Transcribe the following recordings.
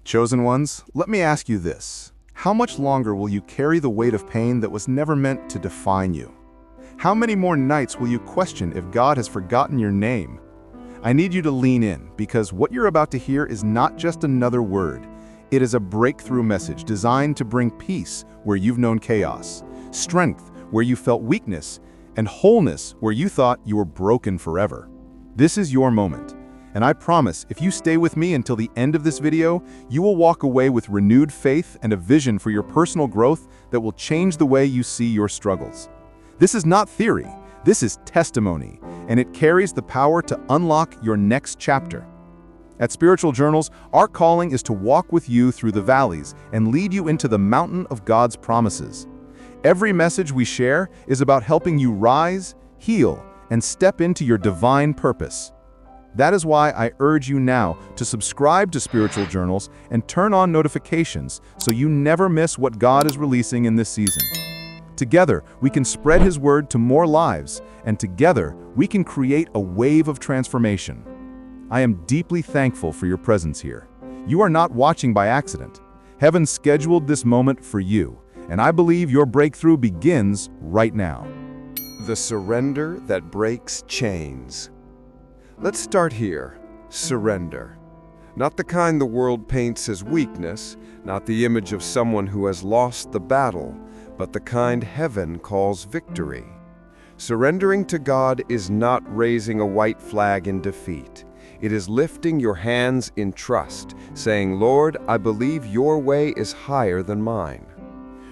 Chosen ones, let me ask you this. How much longer will you carry the weight of pain that was never meant to define you? How many more nights will you question if God has forgotten your name? I need you to lean in, because what you're about to hear is not just another word. It is a breakthrough message designed to bring peace where you've known chaos, strength where you felt weakness, and wholeness where you thought you were broken forever. This is your moment. And I promise, if you stay with me until the end of this video, you will walk away with renewed faith and a vision for your personal growth that will change the way you see your struggles. This is not theory, this is testimony, and it carries the power to unlock your next chapter. At Spiritual Journals, our calling is to walk with you through the valleys and lead you into the mountain of God's promises. Every message we share is about helping you rise, heal, and step into your divine purpose. That is why I urge you now to subscribe to Spiritual Journals and turn on notifications so you never miss what God is releasing in this season. Together, we can spread His word to more lives, and together, we can create a wave of transformation. I am deeply thankful for your presence here. You are not watching by accident. Heaven scheduled this moment for you, and I believe your breakthrough begins right now. The surrender that breaks chains. Let's start here. Surrender. Not the kind the world paints as weakness, not the image of someone who has lost the battle, but the kind heaven calls victory. Surrendering to God is not raising a white flag in defeat. It is lifting your hands in trust, saying, "Lord, I believe your way is higher than mine."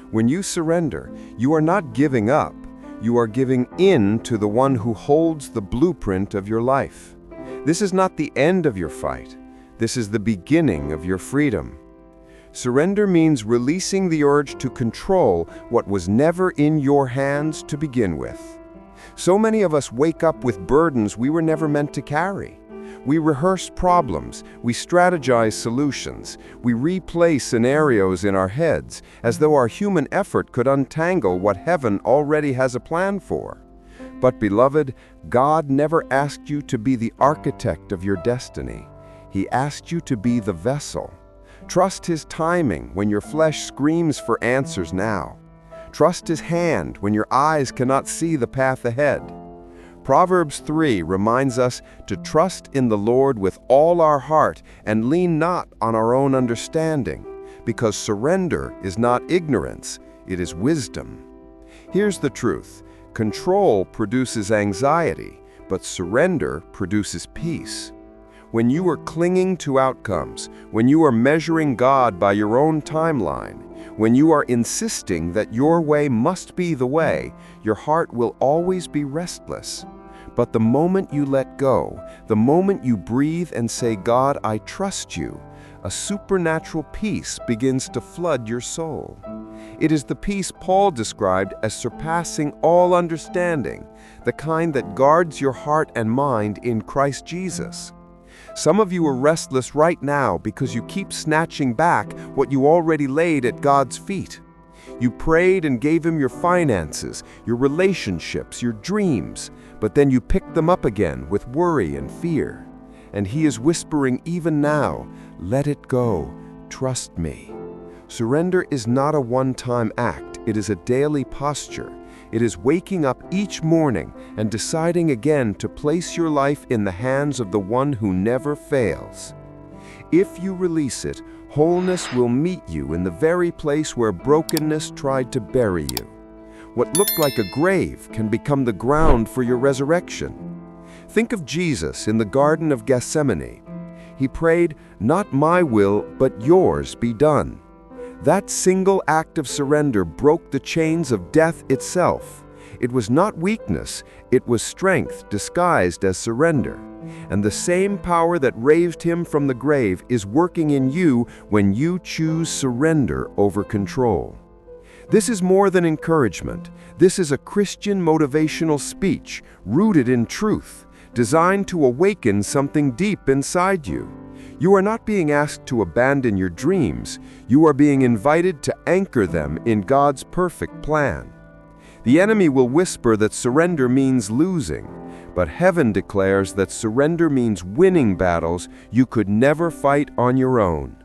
When you surrender, you are not giving up. You are giving in to the one who holds the blueprint of your life. This is not the end of your fight. This is the beginning of your freedom. Surrender means releasing the urge to control what was never in your hands to begin with. So many of us wake up with burdens we were never meant to carry. We rehearse problems, we strategize solutions, we replay scenarios in our heads as though our human effort could untangle what heaven already has a plan for. But beloved, God never asked you to be the architect of your destiny. He asked you to be the vessel. Trust His timing when your flesh screams for answers now. Trust His hand when your eyes cannot see the path ahead. Proverbs 3 reminds us to trust in the Lord with all our heart and lean not on our own understanding, because surrender is not ignorance, it is wisdom. Here's the truth. Control produces anxiety, but surrender produces peace. When you are clinging to outcomes, when you are measuring God by your own timeline, when you are insisting that your way must be the way, your heart will always be restless. But the moment you let go, the moment you breathe and say, "God, I trust you," a supernatural peace begins to flood your soul. It is the peace Paul described as surpassing all understanding, the kind that guards your heart and mind in Christ Jesus. Some of you are restless right now because you keep snatching back what you already laid at God's feet. You prayed and gave Him your finances, your relationships, your dreams, but then you picked them up again with worry and fear. And He is whispering even now, "Let it go, trust me." Surrender is not a one-time act, it is a daily posture. It is waking up each morning and deciding again to place your life in the hands of the one who never fails. If you release it, wholeness will meet you in the very place where brokenness tried to bury you. What looked like a grave can become the ground for your resurrection. Think of Jesus in the Garden of Gethsemane. He prayed, "Not my will, but yours be done." That single act of surrender broke the chains of death itself. It was not weakness, it was strength disguised as surrender. And the same power that raised Him from the grave is working in you when you choose surrender over control. This is more than encouragement. This is a Christian motivational speech rooted in truth, designed to awaken something deep inside you. You are not being asked to abandon your dreams. You are being invited to anchor them in God's perfect plan. The enemy will whisper that surrender means losing, but heaven declares that surrender means winning battles you could never fight on your own.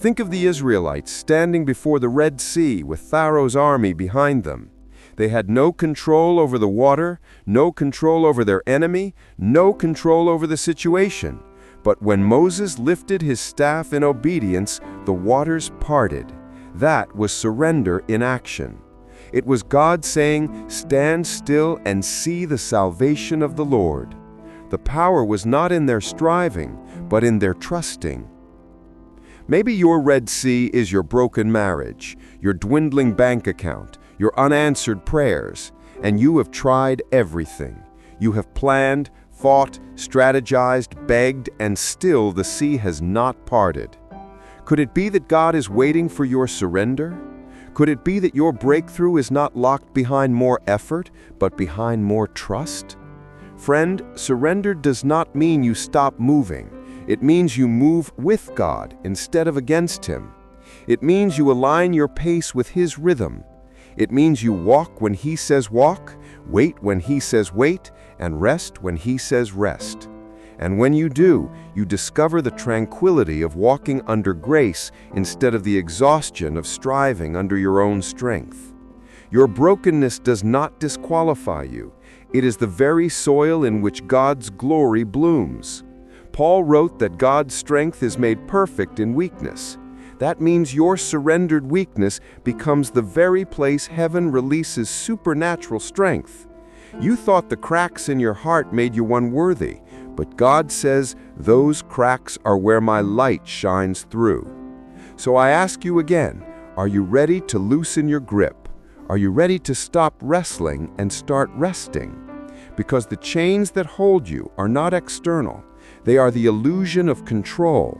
Think of the Israelites standing before the Red Sea with Pharaoh's army behind them. They had no control over the water, no control over their enemy, no control over the situation. But when Moses lifted his staff in obedience, the waters parted. That was surrender in action. It was God saying, "Stand still and see the salvation of the Lord." The power was not in their striving, but in their trusting. Maybe your Red Sea is your broken marriage, your dwindling bank account, your unanswered prayers, and you have tried everything. You have planned, fought, strategized, begged, and still the sea has not parted. Could it be that God is waiting for your surrender? Could it be that your breakthrough is not locked behind more effort, but behind more trust? Friend, surrender does not mean you stop moving. It means you move with God instead of against Him. It means you align your pace with His rhythm. It means you walk when He says walk, wait when He says wait, and rest when He says rest. And when you do, you discover the tranquility of walking under grace instead of the exhaustion of striving under your own strength. Your brokenness does not disqualify you. It is the very soil in which God's glory blooms. Paul wrote that God's strength is made perfect in weakness. That means your surrendered weakness becomes the very place heaven releases supernatural strength. You thought the cracks in your heart made you unworthy, but God says, "Those cracks are where my light shines through." So I ask you again, are you ready to loosen your grip? Are you ready to stop wrestling and start resting? Because the chains that hold you are not external. They are the illusion of control.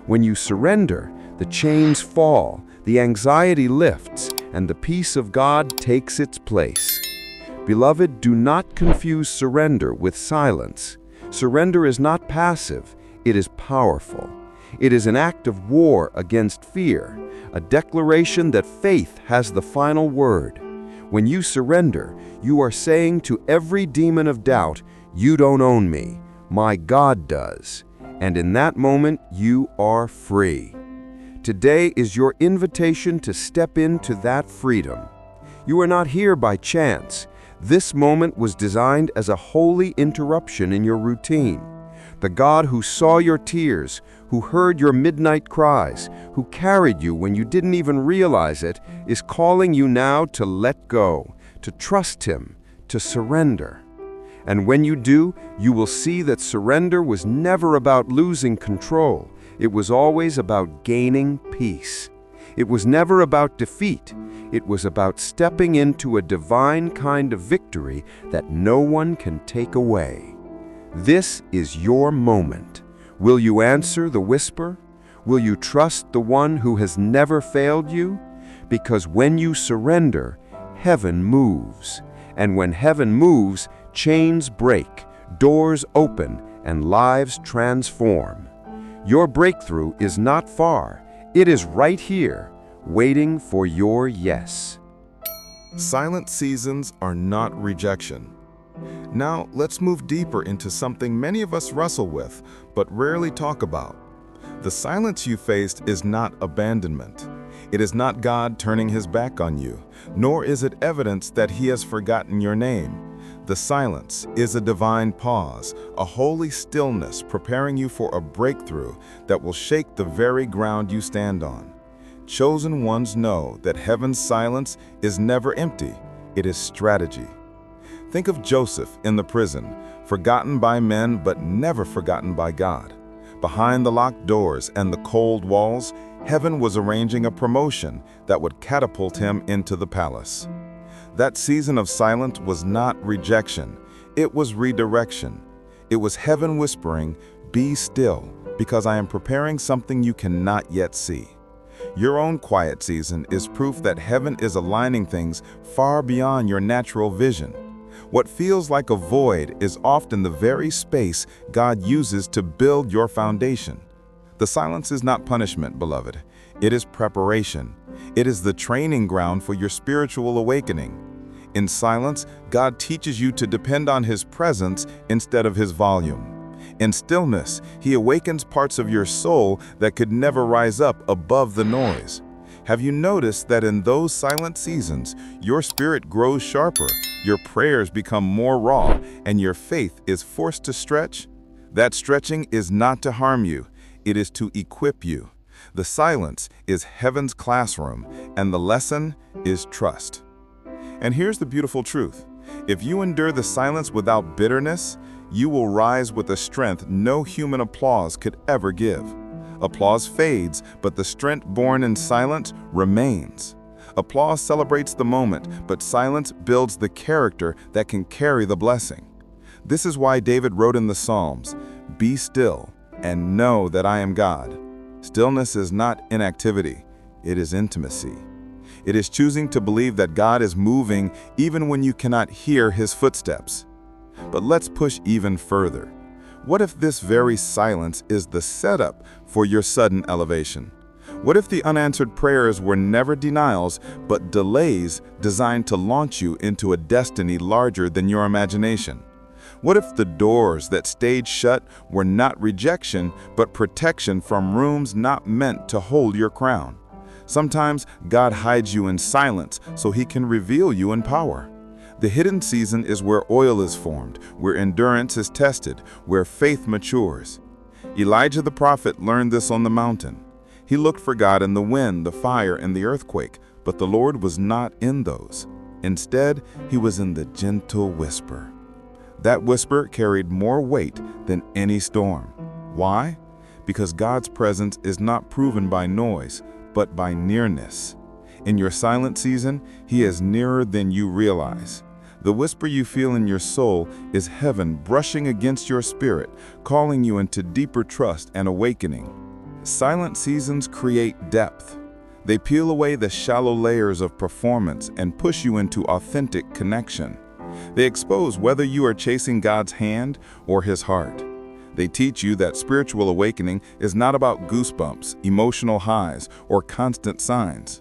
When you surrender, the chains fall, the anxiety lifts, and the peace of God takes its place. Beloved, do not confuse surrender with silence. Surrender is not passive, it is powerful. It is an act of war against fear, a declaration that faith has the final word. When you surrender, you are saying to every demon of doubt, "You don't own me, my God does." And in that moment, you are free. Today is your invitation to step into that freedom. You are not here by chance. This moment was designed as a holy interruption in your routine. The God who saw your tears, who heard your midnight cries, who carried you when you didn't even realize it, is calling you now to let go, to trust Him, to surrender. And when you do, you will see that surrender was never about losing control. It was always about gaining peace. It was never about defeat. It was about stepping into a divine kind of victory that no one can take away. This is your moment. Will you answer the whisper? Will you trust the one who has never failed you? Because when you surrender, heaven moves. And when heaven moves, chains break, doors open, and lives transform. Your breakthrough is not far. It is right here, waiting for your yes. Silent seasons are not rejection. Now, let's move deeper into something many of us wrestle with, but rarely talk about. The silence you faced is not abandonment. It is not God turning His back on you, nor is it evidence that He has forgotten your name. The silence is a divine pause, a holy stillness preparing you for a breakthrough that will shake the very ground you stand on. Chosen ones know that heaven's silence is never empty, it is strategy. Think of Joseph in the prison, forgotten by men but never forgotten by God. Behind the locked doors and the cold walls, heaven was arranging a promotion that would catapult him into the palace. That season of silence was not rejection, it was redirection. It was heaven whispering, "Be still, because I am preparing something you cannot yet see." Your own quiet season is proof that heaven is aligning things far beyond your natural vision. What feels like a void is often the very space God uses to build your foundation. The silence is not punishment, beloved. It is preparation. It is the training ground for your spiritual awakening. In silence, God teaches you to depend on His presence instead of His volume. In stillness, He awakens parts of your soul that could never rise up above the noise. Have you noticed that in those silent seasons, your spirit grows sharper, your prayers become more raw, and your faith is forced to stretch? That stretching is not to harm you, it is to equip you. The silence is heaven's classroom, and the lesson is trust. And here's the beautiful truth. If you endure the silence without bitterness, you will rise with a strength no human applause could ever give. Applause fades, but the strength born in silence remains. Applause celebrates the moment, but silence builds the character that can carry the blessing. This is why David wrote in the Psalms, "Be still and know that I am God." Stillness is not inactivity, it is intimacy. It is choosing to believe that God is moving even when you cannot hear His footsteps. But let's push even further. What if this very silence is the setup for your sudden elevation? What if the unanswered prayers were never denials, but delays designed to launch you into a destiny larger than your imagination? What if the doors that stayed shut were not rejection, but protection from rooms not meant to hold your crown? Sometimes God hides you in silence so He can reveal you in power. The hidden season is where oil is formed, where endurance is tested, where faith matures. Elijah the prophet learned this on the mountain. He looked for God in the wind, the fire, and the earthquake, but the Lord was not in those. Instead, He was in the gentle whisper. That whisper carried more weight than any storm. Why? Because God's presence is not proven by noise, but by nearness. In your silent season, He is nearer than you realize. The whisper you feel in your soul is heaven brushing against your spirit, calling you into deeper trust and awakening. Silent seasons create depth. They peel away the shallow layers of performance and push you into authentic connection. They expose whether you are chasing God's hand or His heart. They teach you that spiritual awakening is not about goosebumps, emotional highs, or constant signs.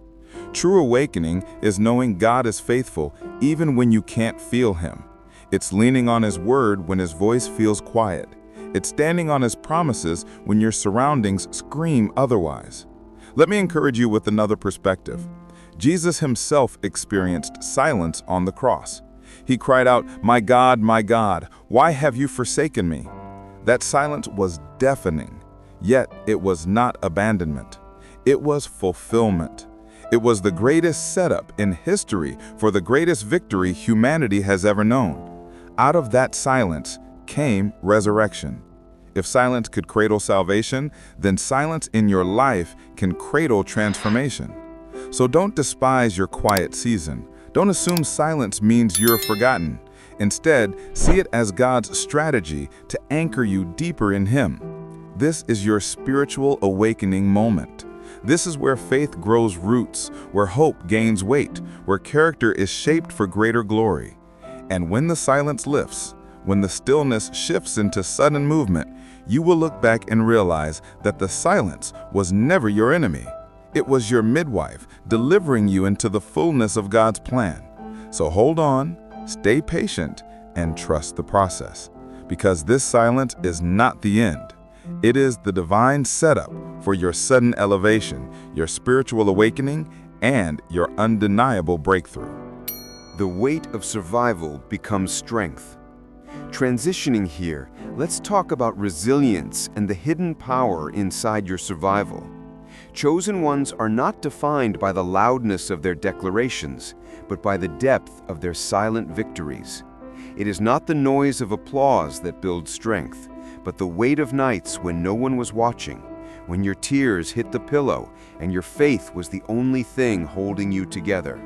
True awakening is knowing God is faithful even when you can't feel Him. It's leaning on His word when His voice feels quiet. It's standing on His promises when your surroundings scream otherwise. Let me encourage you with another perspective. Jesus Himself experienced silence on the cross. He cried out, my God, why have you forsaken me?" That silence was deafening, yet it was not abandonment. It was fulfillment. It was the greatest setup in history for the greatest victory humanity has ever known. Out of that silence came resurrection. If silence could cradle salvation, then silence in your life can cradle transformation. So don't despise your quiet season. Don't assume silence means you're forgotten. Instead, see it as God's strategy to anchor you deeper in Him. This is your spiritual awakening moment. This is where faith grows roots, where hope gains weight, where character is shaped for greater glory. And when the silence lifts, when the stillness shifts into sudden movement, you will look back and realize that the silence was never your enemy. It was your midwife, delivering you into the fullness of God's plan. So hold on, stay patient, and trust the process. Because this silence is not the end. It is the divine setup for your sudden elevation, your spiritual awakening, and your undeniable breakthrough. The weight of survival becomes strength. Transitioning here, let's talk about resilience and the hidden power inside your survival. Chosen ones are not defined by the loudness of their declarations, but by the depth of their silent victories. It is not the noise of applause that builds strength, but the weight of nights when no one was watching, when your tears hit the pillow and your faith was the only thing holding you together.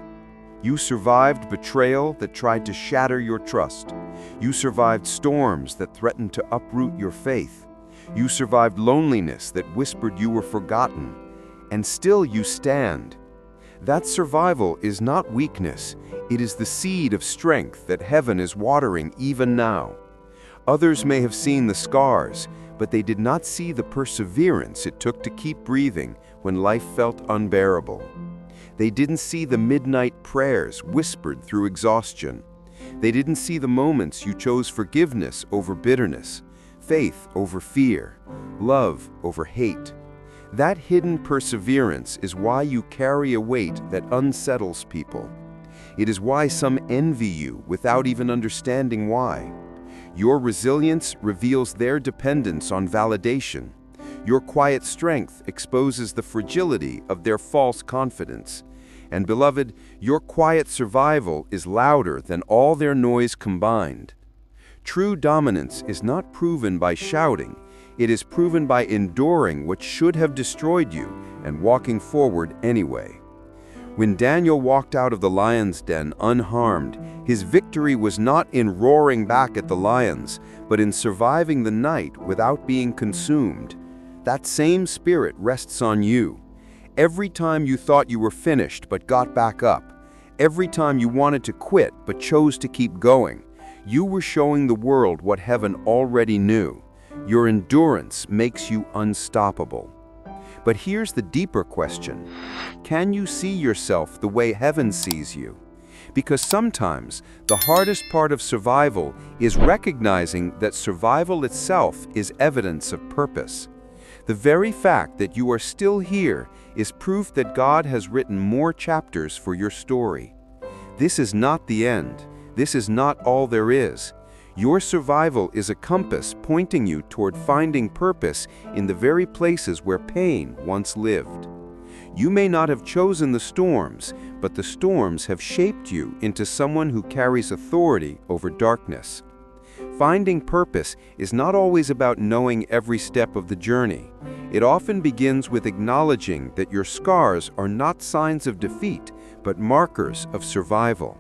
You survived betrayal that tried to shatter your trust. You survived storms that threatened to uproot your faith. You survived loneliness that whispered you were forgotten. And still you stand. That survival is not weakness. It is the seed of strength that heaven is watering even now. Others may have seen the scars, but they did not see the perseverance it took to keep breathing when life felt unbearable. They didn't see the midnight prayers whispered through exhaustion. They didn't see the moments you chose forgiveness over bitterness, faith over fear, love over hate. That hidden perseverance is why you carry a weight that unsettles people. It is why some envy you without even understanding why. Your resilience reveals their dependence on validation. Your quiet strength exposes the fragility of their false confidence. And beloved, your quiet survival is louder than all their noise combined. True dominance is not proven by shouting. It is proven by enduring what should have destroyed you and walking forward anyway. When Daniel walked out of the lion's den unharmed, his victory was not in roaring back at the lions, but in surviving the night without being consumed. That same spirit rests on you. Every time you thought you were finished but got back up, every time you wanted to quit but chose to keep going, you were showing the world what heaven already knew. Your endurance makes you unstoppable. But here's the deeper question. Can you see yourself the way heaven sees you? Because sometimes the hardest part of survival is recognizing that survival itself is evidence of purpose. The very fact that you are still here is proof that God has written more chapters for your story. This is not the end. This is not all there is. Your survival is a compass pointing you toward finding purpose in the very places where pain once lived. You may not have chosen the storms, but the storms have shaped you into someone who carries authority over darkness. Finding purpose is not always about knowing every step of the journey. It often begins with acknowledging that your scars are not signs of defeat, but markers of survival.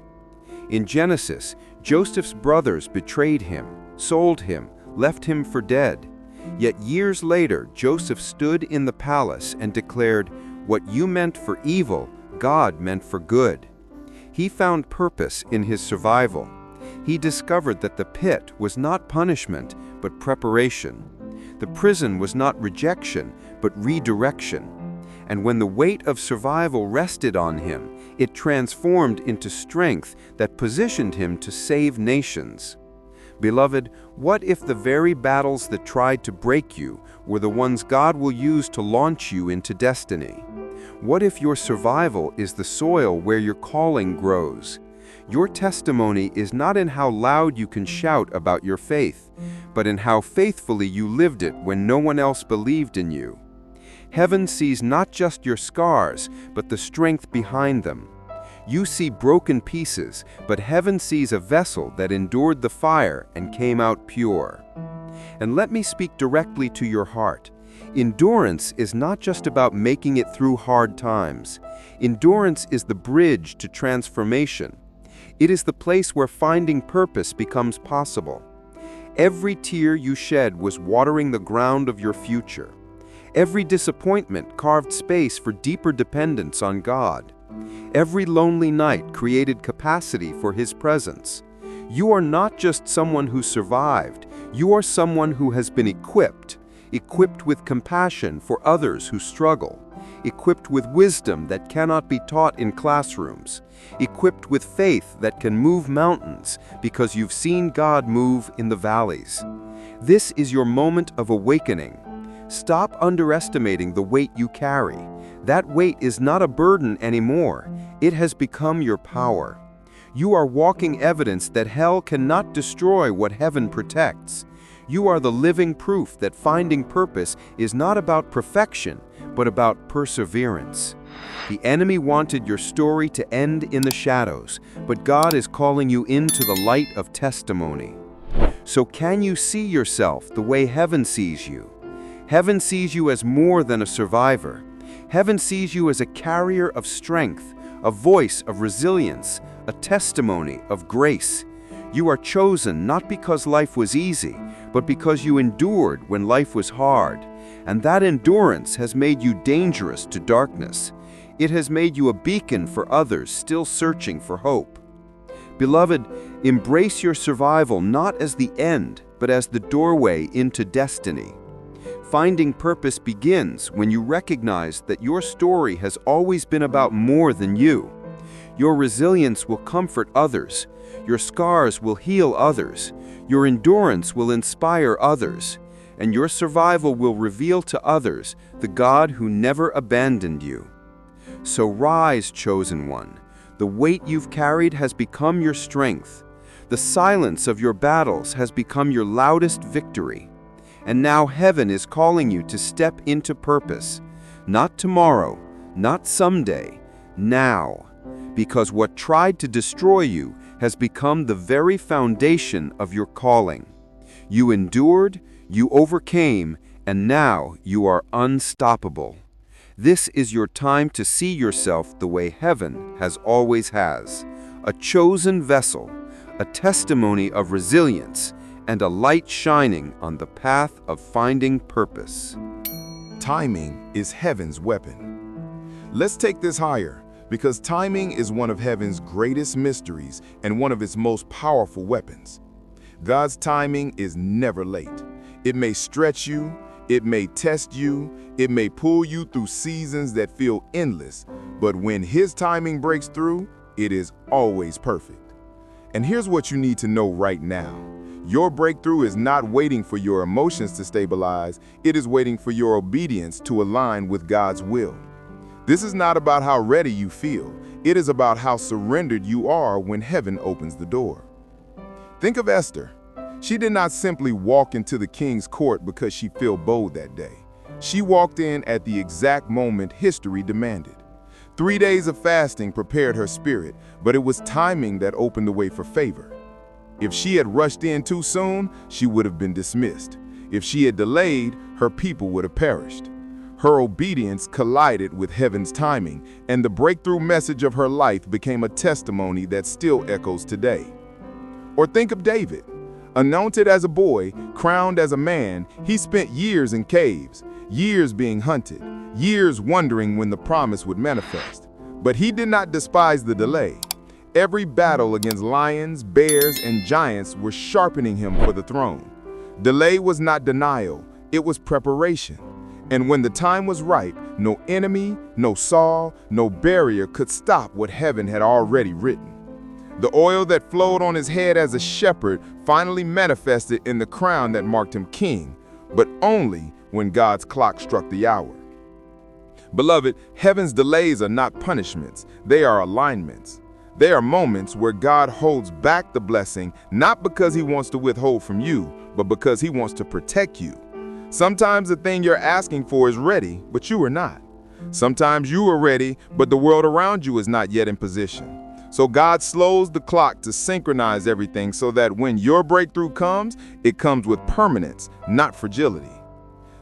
In Genesis, Joseph's brothers betrayed him, sold him, left him for dead. Yet years later, Joseph stood in the palace and declared, "What you meant for evil, God meant for good." He found purpose in his survival. He discovered that the pit was not punishment, but preparation. The prison was not rejection, but redirection. And when the weight of survival rested on him, it transformed into strength that positioned him to save nations. Beloved, what if the very battles that tried to break you were the ones God will use to launch you into destiny? What if your survival is the soil where your calling grows? Your testimony is not in how loud you can shout about your faith, but in how faithfully you lived it when no one else believed in you. Heaven sees not just your scars, but the strength behind them. You see broken pieces, but heaven sees a vessel that endured the fire and came out pure. And let me speak directly to your heart. Endurance is not just about making it through hard times. Endurance is the bridge to transformation. It is the place where finding purpose becomes possible. Every tear you shed was watering the ground of your future. Every disappointment carved space for deeper dependence on God. Every lonely night created capacity for His presence. You are not just someone who survived. You are someone who has been equipped with compassion for others who struggle, equipped with wisdom that cannot be taught in classrooms, equipped with faith that can move mountains because you've seen God move in the valleys. This is your moment of awakening. Stop underestimating the weight you carry. That weight is not a burden anymore. It has become your power. You are walking evidence that hell cannot destroy what heaven protects. You are the living proof that finding purpose is not about perfection, but about perseverance. The enemy wanted your story to end in the shadows, but God is calling you into the light of testimony. So can you see yourself the way heaven sees you? Heaven sees you as more than a survivor. Heaven sees you as a carrier of strength, a voice of resilience, a testimony of grace. You are chosen not because life was easy, but because you endured when life was hard. And that endurance has made you dangerous to darkness. It has made you a beacon for others still searching for hope. Beloved, embrace your survival not as the end, but as the doorway into destiny. Finding purpose begins when you recognize that your story has always been about more than you. Your resilience will comfort others. Your scars will heal others. Your endurance will inspire others. And your survival will reveal to others the God who never abandoned you. So rise, chosen one. The weight you've carried has become your strength. The silence of your battles has become your loudest victory. And now heaven is calling you to step into purpose. Not tomorrow, not someday, now. Because what tried to destroy you has become the very foundation of your calling. You endured, you overcame, and now you are unstoppable. This is your time to see yourself the way heaven has always has, a chosen vessel, a testimony of resilience, and a light shining on the path of finding purpose. Timing is heaven's weapon. Let's take this higher, because timing is one of heaven's greatest mysteries and one of its most powerful weapons. God's timing is never late. It may stretch you, it may test you, it may pull you through seasons that feel endless, but when His timing breaks through, it is always perfect. And here's what you need to know right now. Your breakthrough is not waiting for your emotions to stabilize, it is waiting for your obedience to align with God's will. This is not about how ready you feel, it is about how surrendered you are when heaven opens the door. Think of Esther. She did not simply walk into the king's court because she felt bold that day. She walked in at the exact moment history demanded. 3 days of fasting prepared her spirit, but it was timing that opened the way for favor. If she had rushed in too soon, she would have been dismissed. If she had delayed, her people would have perished. Her obedience collided with heaven's timing, and the breakthrough message of her life became a testimony that still echoes today. Or think of David. Anointed as a boy, crowned as a man, he spent years in caves, years being hunted, years wondering when the promise would manifest. But he did not despise the delay. Every battle against lions, bears, and giants was sharpening him for the throne. Delay was not denial, it was preparation. And when the time was ripe, no enemy, no Saul, no barrier could stop what heaven had already written. The oil that flowed on his head as a shepherd finally manifested in the crown that marked him king, but only when God's clock struck the hour. Beloved, heaven's delays are not punishments, they are alignments. They are moments where God holds back the blessing, not because He wants to withhold from you, but because He wants to protect you. Sometimes the thing you're asking for is ready, but you are not. Sometimes you are ready, but the world around you is not yet in position. So God slows the clock to synchronize everything so that when your breakthrough comes, it comes with permanence, not fragility.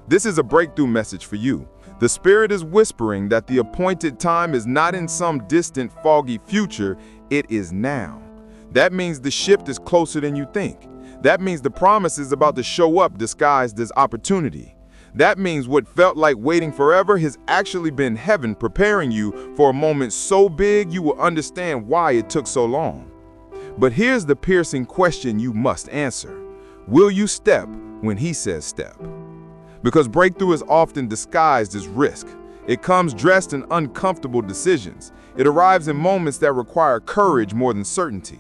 This is a breakthrough message for you. The Spirit is whispering that the appointed time is not in some distant, foggy future, it is now. That means the shift is closer than you think. That means the promise is about to show up disguised as opportunity. That means what felt like waiting forever has actually been heaven preparing you for a moment so big you will understand why it took so long. But here's the piercing question you must answer. Will you step when He says step? Because breakthrough is often disguised as risk. It comes dressed in uncomfortable decisions. It arrives in moments that require courage more than certainty.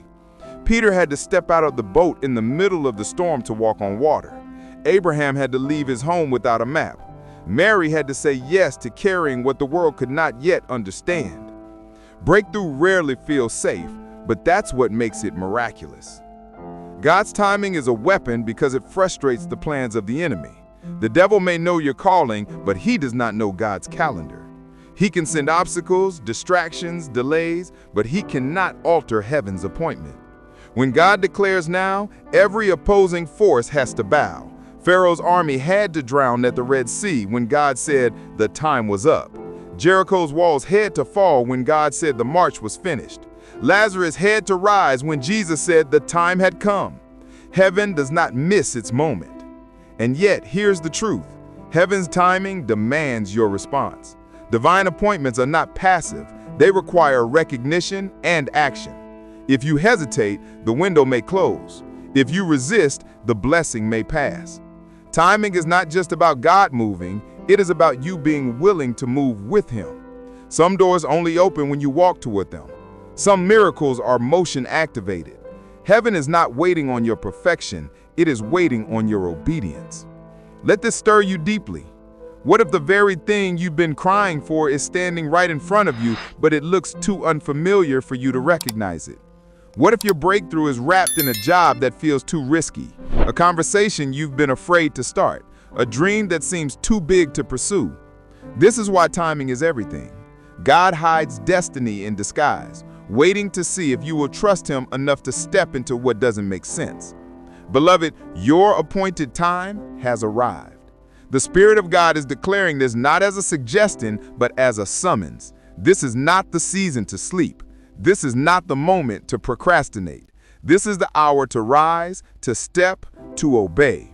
Peter had to step out of the boat in the middle of the storm to walk on water. Abraham had to leave his home without a map. Mary had to say yes to carrying what the world could not yet understand. Breakthrough rarely feels safe, but that's what makes it miraculous. God's timing is a weapon because it frustrates the plans of the enemy. The devil may know your calling, but he does not know God's calendar. He can send obstacles, distractions, delays, but he cannot alter heaven's appointment. When God declares now, every opposing force has to bow. Pharaoh's army had to drown at the Red Sea when God said the time was up. Jericho's walls had to fall when God said the march was finished. Lazarus had to rise when Jesus said the time had come. Heaven does not miss its moment. And yet, here's the truth. Heaven's timing demands your response. Divine appointments are not passive. They require recognition and action. If you hesitate, the window may close. If you resist, the blessing may pass. Timing is not just about God moving, it is about you being willing to move with Him. Some doors only open when you walk toward them. Some miracles are motion activated. Heaven is not waiting on your perfection, it is waiting on your obedience. Let this stir you deeply. What if the very thing you've been crying for is standing right in front of you, but it looks too unfamiliar for you to recognize it? What if your breakthrough is wrapped in a job that feels too risky, a conversation you've been afraid to start, a dream that seems too big to pursue? This is why timing is everything. God hides destiny in disguise, waiting to see if you will trust Him enough to step into what doesn't make sense. Beloved, your appointed time has arrived. The Spirit of God is declaring this not as a suggestion, but as a summons. This is not the season to sleep. This is not the moment to procrastinate. This is the hour to rise, to step, to obey.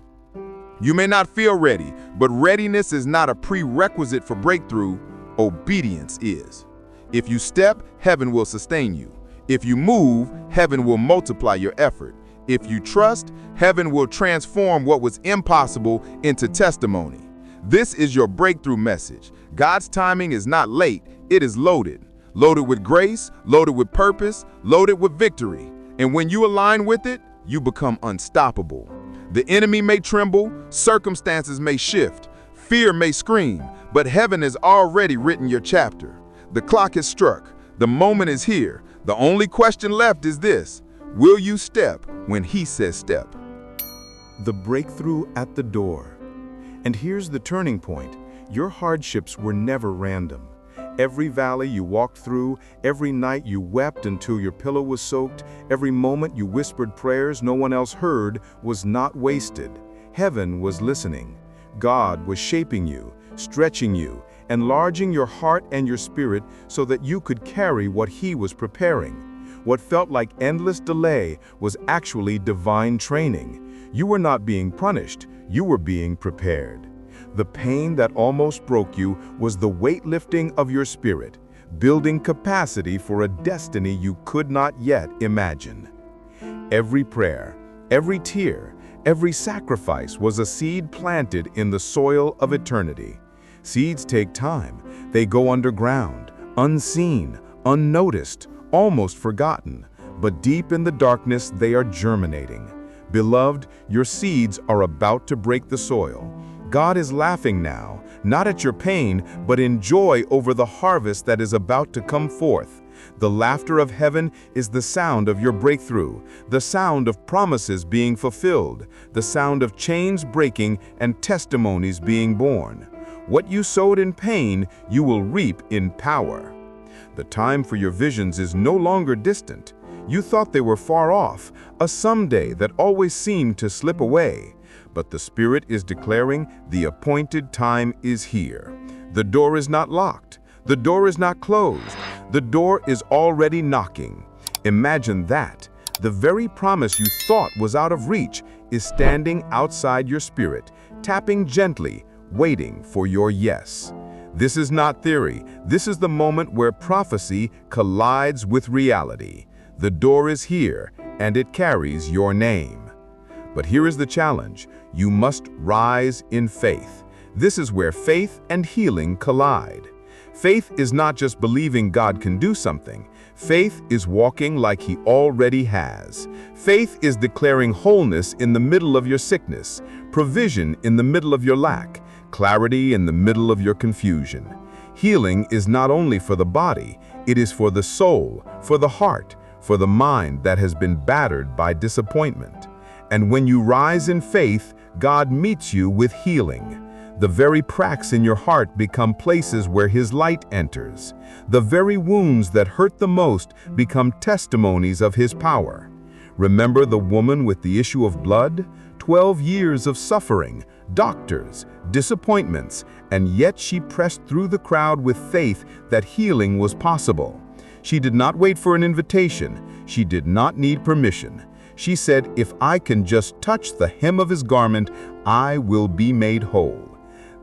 You may not feel ready, but readiness is not a prerequisite for breakthrough. Obedience is. If you step, heaven will sustain you. If you move, heaven will multiply your effort. If you trust, heaven will transform what was impossible into testimony. This is your breakthrough message. God's timing is not late, it is loaded. Loaded with grace, loaded with purpose, loaded with victory. And when you align with it, you become unstoppable. The enemy may tremble, circumstances may shift, fear may scream, but heaven has already written your chapter. The clock has struck, the moment is here. The only question left is this: will you step when He says step? The breakthrough at the door. And here's the turning point. Your hardships were never random. Every valley you walked through, every night you wept until your pillow was soaked, every moment you whispered prayers no one else heard was not wasted. Heaven was listening. God was shaping you, stretching you, enlarging your heart and your spirit so that you could carry what He was preparing. What felt like endless delay was actually divine training. You were not being punished, you were being prepared. The pain that almost broke you was the weightlifting of your spirit, building capacity for a destiny you could not yet imagine. Every prayer, every tear, every sacrifice was a seed planted in the soil of eternity. Seeds take time. They go underground, unseen, unnoticed, almost forgotten. But deep in the darkness, they are germinating. Beloved, your seeds are about to break the soil. God is laughing now, not at your pain, but in joy over the harvest that is about to come forth. The laughter of heaven is the sound of your breakthrough, the sound of promises being fulfilled, the sound of chains breaking and testimonies being born. What you sowed in pain, you will reap in power. The time for your visions is no longer distant. You thought they were far off, a someday that always seemed to slip away. But the Spirit is declaring the appointed time is here. The door is not locked. The door is not closed. The door is already knocking. Imagine that. The very promise you thought was out of reach is standing outside your spirit, tapping gently, waiting for your yes. This is not theory. This is the moment where prophecy collides with reality. The door is here, and it carries your name. But here is the challenge. You must rise in faith. This is where faith and healing collide. Faith is not just believing God can do something. Faith is walking like He already has. Faith is declaring wholeness in the middle of your sickness, provision in the middle of your lack, clarity in the middle of your confusion. Healing is not only for the body, it is for the soul, for the heart, for the mind that has been battered by disappointment. And when you rise in faith, God meets you with healing. The very cracks in your heart become places where His light enters. The very wounds that hurt the most become testimonies of His power. Remember the woman with the issue of blood? 12 years of suffering, doctors, disappointments, and yet she pressed through the crowd with faith that healing was possible. She did not wait for an invitation. She did not need permission. She said, "If I can just touch the hem of His garment, I will be made whole."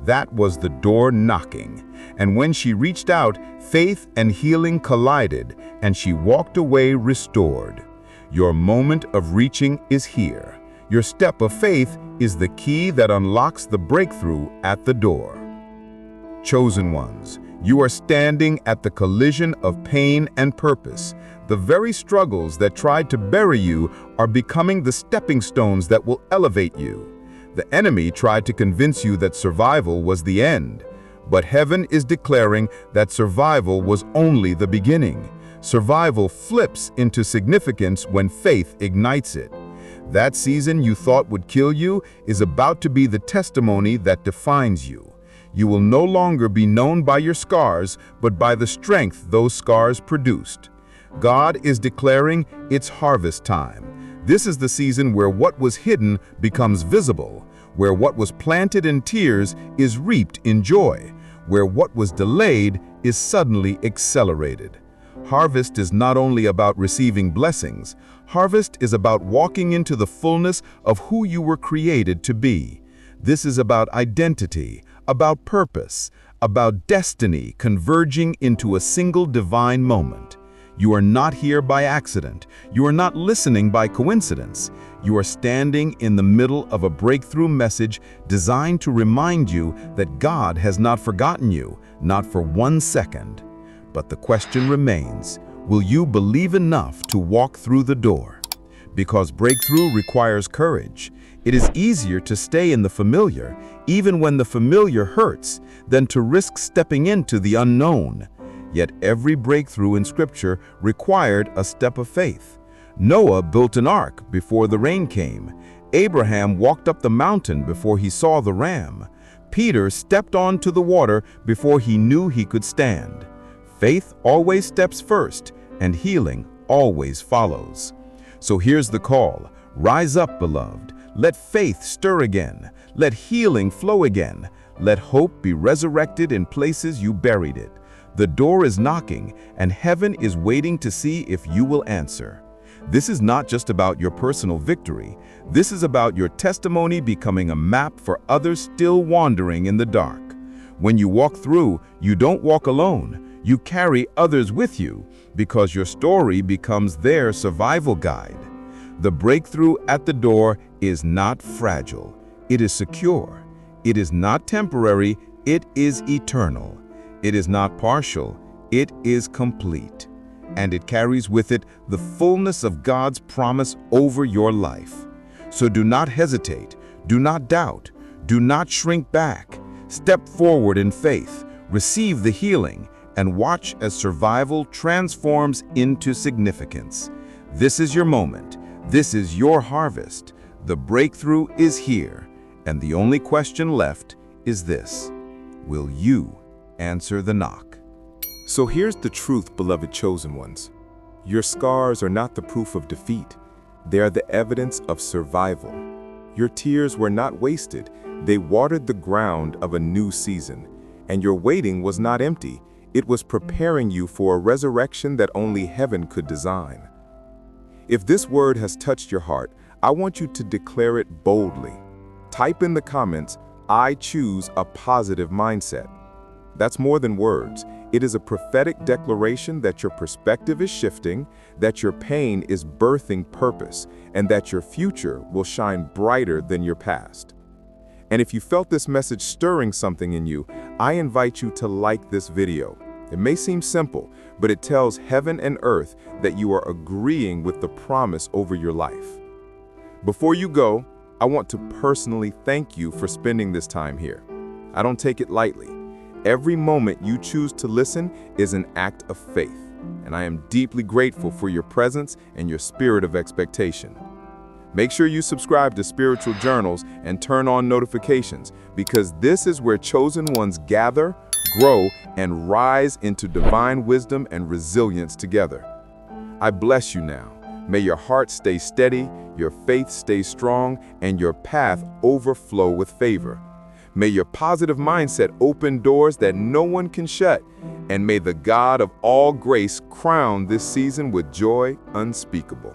That was the door knocking. And when she reached out, faith and healing collided, and she walked away restored. Your moment of reaching is here. Your step of faith is the key that unlocks the breakthrough at the door. Chosen ones, You are standing at the collision of pain and purpose. The very struggles that tried to bury you are becoming the stepping stones that will elevate you. The enemy tried to convince you that survival was the end, but heaven is declaring that survival was only the beginning. Survival flips into significance when faith ignites it. That season you thought would kill you is about to be the testimony that defines you. You will no longer be known by your scars, but by the strength those scars produced. God is declaring it's harvest time. This is the season where what was hidden becomes visible, where what was planted in tears is reaped in joy, where what was delayed is suddenly accelerated. Harvest is not only about receiving blessings. Harvest is about walking into the fullness of who you were created to be. This is about identity, about purpose, about destiny converging into a single divine moment. You are not here by accident. You are not listening by coincidence. You are standing in the middle of a breakthrough message designed to remind you that God has not forgotten you, not for 1 second. But the question remains, will you believe enough to walk through the door? Because breakthrough requires courage. It is easier to stay in the familiar, even when the familiar hurts, than to risk stepping into the unknown. Yet every breakthrough in Scripture required a step of faith. Noah built an ark before the rain came. Abraham walked up the mountain before he saw the ram. Peter stepped onto the water before he knew he could stand. Faith always steps first, and healing always follows. So here's the call. Rise up, beloved. Let faith stir again. Let healing flow again. Let hope be resurrected in places you buried it. The door is knocking, and heaven is waiting to see if you will answer. This is not just about your personal victory. This is about your testimony becoming a map for others still wandering in the dark. When you walk through, you don't walk alone. You carry others with you because your story becomes their survival guide. The breakthrough at the door is not fragile. It is secure. It is not temporary. It is eternal. It is not partial. It is complete. And it carries with it the fullness of God's promise over your life. So do not hesitate. Do not doubt. Do not shrink back. Step forward in faith. Receive the healing and watch as survival transforms into significance. This is your moment. This is your harvest. The breakthrough is here, and the only question left is this: will you answer the knock? So here's the truth, beloved chosen ones. Your scars are not the proof of defeat. They are the evidence of survival. Your tears were not wasted. They watered the ground of a new season. And your waiting was not empty. It was preparing you for a resurrection that only heaven could design. If this word has touched your heart, I want you to declare it boldly. Type in the comments, "I choose a positive mindset." That's more than words. It is a prophetic declaration that your perspective is shifting, that your pain is birthing purpose, and that your future will shine brighter than your past. And if you felt this message stirring something in you, I invite you to like this video. It may seem simple, but it tells heaven and earth that you are agreeing with the promise over your life. Before you go, I want to personally thank you for spending this time here. I don't take it lightly. Every moment you choose to listen is an act of faith, and I am deeply grateful for your presence and your spirit of expectation. Make sure you subscribe to Spiritual Journals and turn on notifications, because this is where chosen ones gather, grow, and rise into divine wisdom and resilience together. I bless you now. May your heart stay steady, your faith stay strong, and your path overflow with favor. May your positive mindset open doors that no one can shut, and may the God of all grace crown this season with joy unspeakable.